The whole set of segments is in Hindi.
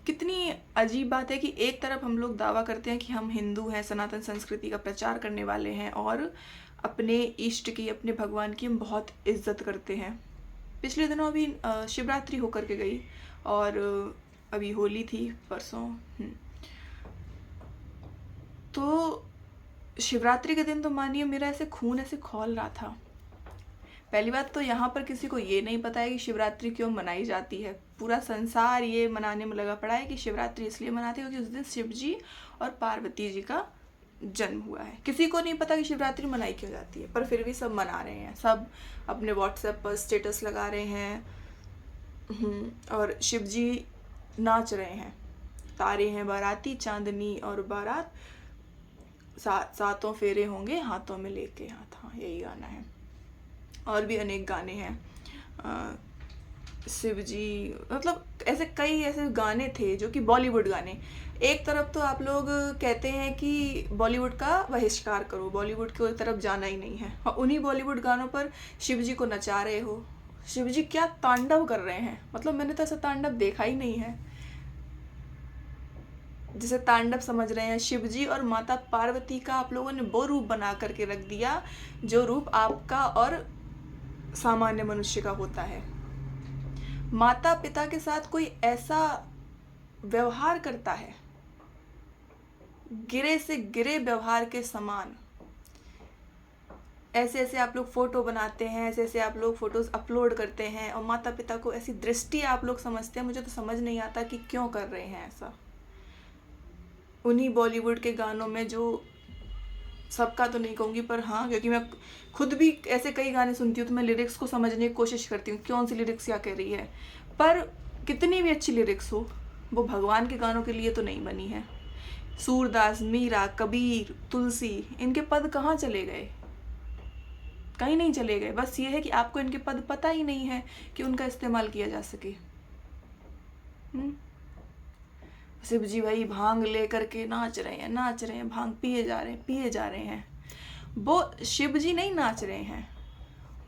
कितनी अजीब बात है कि एक तरफ हम लोग दावा करते हैं कि हम हिंदू हैं, सनातन संस्कृति का प्रचार करने वाले हैं और अपने इष्ट की, अपने भगवान की हम बहुत इज्जत करते हैं। पिछले दिनों अभी शिवरात्रि होकर के गई और अभी होली थी परसों। तो शिवरात्रि के दिन तो मानिए मेरा ऐसे खून ऐसे खौल रहा था। पहली बात तो यहाँ पर किसी को ये नहीं पता है कि शिवरात्रि क्यों मनाई जाती है। पूरा संसार ये मनाने में लगा पड़ा है कि शिवरात्रि इसलिए मनाते हैं क्योंकि उस दिन शिव जी और पार्वती जी का जन्म हुआ है। किसी को नहीं पता कि शिवरात्रि मनाई क्यों जाती है, पर फिर भी सब मना रहे हैं। सब अपने व्हाट्सएप पर स्टेटस लगा रहे हैं। और शिव जी नाच रहे हैं। तारे हैं बाराती, चांदनी और बारात, सातों फेरे होंगे हाथों में लेके हाथ। हाँ, यही गाना है। और भी अनेक गाने हैं। शिव जी, मतलब ऐसे कई ऐसे गाने थे जो कि बॉलीवुड गाने। एक तरफ तो आप लोग कहते हैं कि बॉलीवुड का बहिष्कार करो, बॉलीवुड की तरफ जाना ही नहीं है, और उन्हीं बॉलीवुड गानों पर शिव जी को नचा रहे हो। शिव जी क्या तांडव कर रहे हैं, मतलब मैंने तो ऐसा तांडव देखा ही नहीं है। जिसे तांडव समझ रहे हैं, शिव जी और माता पार्वती का आप लोगों ने वो रूप बना करके रख दिया जो रूप आपका और सामान्य मनुष्य का होता है। माता पिता के साथ कोई ऐसा व्यवहार करता है, गिरे से गिरे व्यवहार के समान। ऐसे ऐसे आप लोग फोटो बनाते हैं, ऐसे ऐसे आप लोग फोटोज अपलोड करते हैं और माता पिता को ऐसी दृष्टि आप लोग समझते हैं। मुझे तो समझ नहीं आता कि क्यों कर रहे हैं ऐसा। उन्हीं बॉलीवुड के गानों में, जो सबका तो नहीं कहूँगी पर हाँ, क्योंकि मैं खुद भी ऐसे कई गाने सुनती हूँ तो मैं लिरिक्स को समझने की कोशिश करती हूँ कौन सी लिरिक्स क्या कह रही है। पर कितनी भी अच्छी लिरिक्स हो, वो भगवान के गानों के लिए तो नहीं बनी है। सूरदास, मीरा, कबीर, तुलसी, इनके पद कहाँ चले गए? कहीं नहीं चले गए। बस ये है कि आपको इनके पद पता ही नहीं है कि उनका इस्तेमाल किया जा सके। शिव जी भाई भांग ले करके नाच रहे हैं, भांग पिए जा रहे हैं। वो शिव जी नहीं नाच रहे हैं,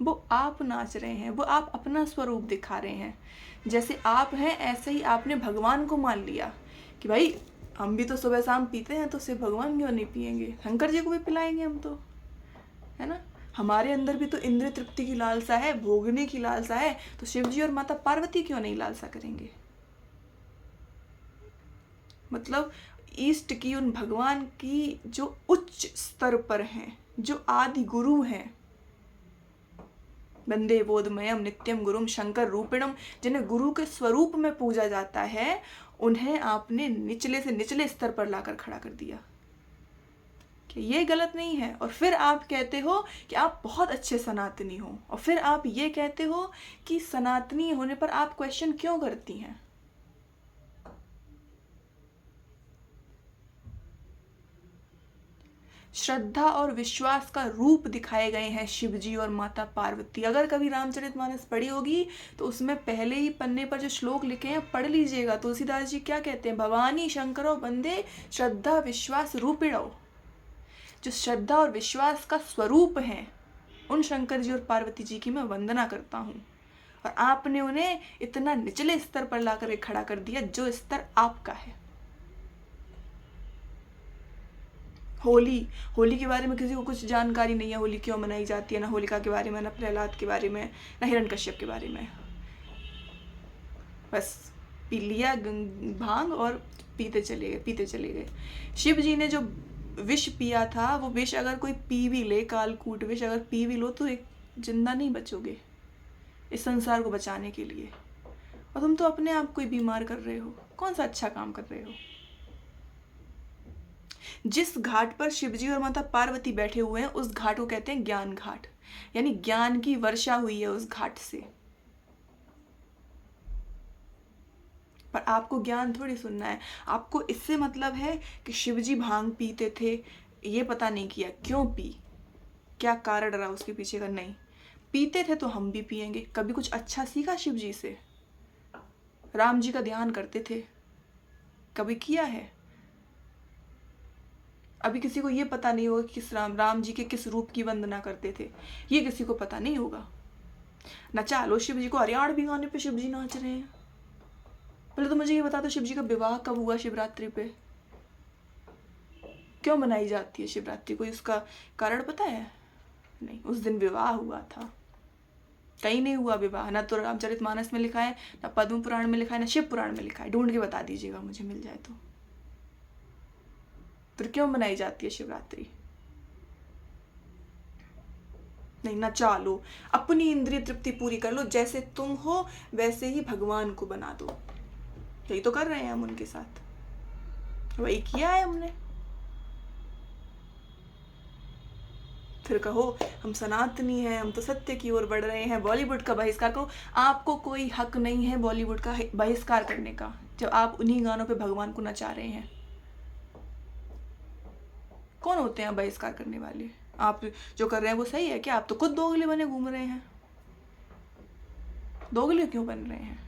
वो आप नाच रहे हैं। वो आप अपना स्वरूप दिखा रहे हैं। जैसे आप हैं ऐसे ही आपने भगवान को मान लिया कि भाई हम भी तो सुबह शाम पीते हैं, तो सिर्फ भगवान क्यों नहीं पियेंगे, शंकर जी को भी पिलाएंगे हम तो, है ना। हमारे अंदर भी तो इंद्रिय तृप्ति की लालसा है, भोगने की लालसा है, तो शिव जी और माता पार्वती क्यों नहीं लालसा करेंगे। मतलब ईष्ट की, उन भगवान की जो उच्च स्तर पर हैं, जो आदि गुरु हैं, वंदे बोधमयम नित्यम गुरुम शंकर रूपिणम, जिन्हें गुरु के स्वरूप में पूजा जाता है, उन्हें आपने निचले से निचले स्तर पर लाकर खड़ा कर दिया। कि ये गलत नहीं है। और फिर आप कहते हो कि आप बहुत अच्छे सनातनी हो, और फिर आप ये कहते हो कि सनातनी होने पर आप क्वेश्चन क्यों करती हैं। श्रद्धा और विश्वास का रूप दिखाए गए हैं शिव जी और माता पार्वती। अगर कभी रामचरितमानस पढ़ी होगी तो उसमें पहले ही पन्ने पर जो श्लोक लिखे हैं पढ़ लीजिएगा। तुलसीदास जी क्या कहते हैं, भवानी शंकरो बंदे श्रद्धा विश्वास रूपिणो। जो श्रद्धा और विश्वास का स्वरूप है, उन शंकर जी और पार्वती जी की मैं वंदना करता हूँ। और आपने उन्हें इतना निचले स्तर पर लाकर खड़ा कर दिया जो स्तर आपका है। होली के बारे में किसी को कुछ जानकारी नहीं है, होली क्यों मनाई जाती है, ना होलिका के बारे में, ना प्रहलाद के बारे में, ना हिरण्यकश्यप के बारे में। बस पी लिया भांग और पीते चले गए। शिव जी ने जो विष पिया था, वो विष अगर कोई पी भी ले, कालकूट विष अगर पी भी लो, तो एक जिंदा नहीं बचोगे इस संसार को बचाने के लिए। और तुम तो अपने आप को ही बीमार कर रहे हो। कौन सा अच्छा काम कर रहे हो। जिस घाट पर शिवजी और माता पार्वती बैठे हुए हैं, उस घाट को कहते हैं ज्ञान घाट, यानी ज्ञान की वर्षा हुई है उस घाट से। पर आपको ज्ञान थोड़ी सुनना है। आपको इससे मतलब है कि शिवजी भांग पीते थे, ये पता नहीं किया क्यों पी, क्या कारण रहा उसके पीछे का। नहीं, पीते थे तो हम भी पिएंगे। कभी कुछ अच्छा सीखा शिव जी से? राम जी का ध्यान करते थे, कभी किया है? अभी किसी को ये पता नहीं होगा कि किस राम जी के किस रूप की वंदना करते थे, ये किसी को पता नहीं होगा। नचा लो शिव जी को, हरियाणवी गाने पे शिव जी नाच रहे हैं। पहले तो मुझे ये बता दो, शिव जी का विवाह कब हुआ शिवरात्रि पे? क्यों मनाई जाती है शिवरात्रि? कोई उसका कारण पता है? नहीं, उस दिन विवाह हुआ था। कहीं नहीं हुआ विवाह, ना तो रामचरितमानस में लिखा है, ना पद्म पुराण में लिखा है, ना शिव पुराण में लिखा है। ढूंढ के बता दीजिएगा मुझे, मिल जाए तो। फिर क्यों मनाई जाती है शिवरात्रि? नहीं, ना चालो, अपनी इंद्रिय तृप्ति पूरी कर लो। जैसे तुम हो वैसे ही भगवान को बना दो। यही तो कर रहे हैं हम उनके साथ, वही किया है हमने। फिर कहो हम सनातनी हैं, हम तो सत्य की ओर बढ़ रहे हैं, बॉलीवुड का बहिष्कार करो। आपको कोई हक नहीं है बॉलीवुड का बहिष्कार करने का, जब आप उन्हीं गानों पे भगवान को नचा रहे हैं। कौन होते हैं बहिष्कार करने वाले? आप जो कर रहे हैं वो सही है क्या? आप तो खुद दोगले बने घूम रहे हैं। दोगले क्यों बन रहे हैं?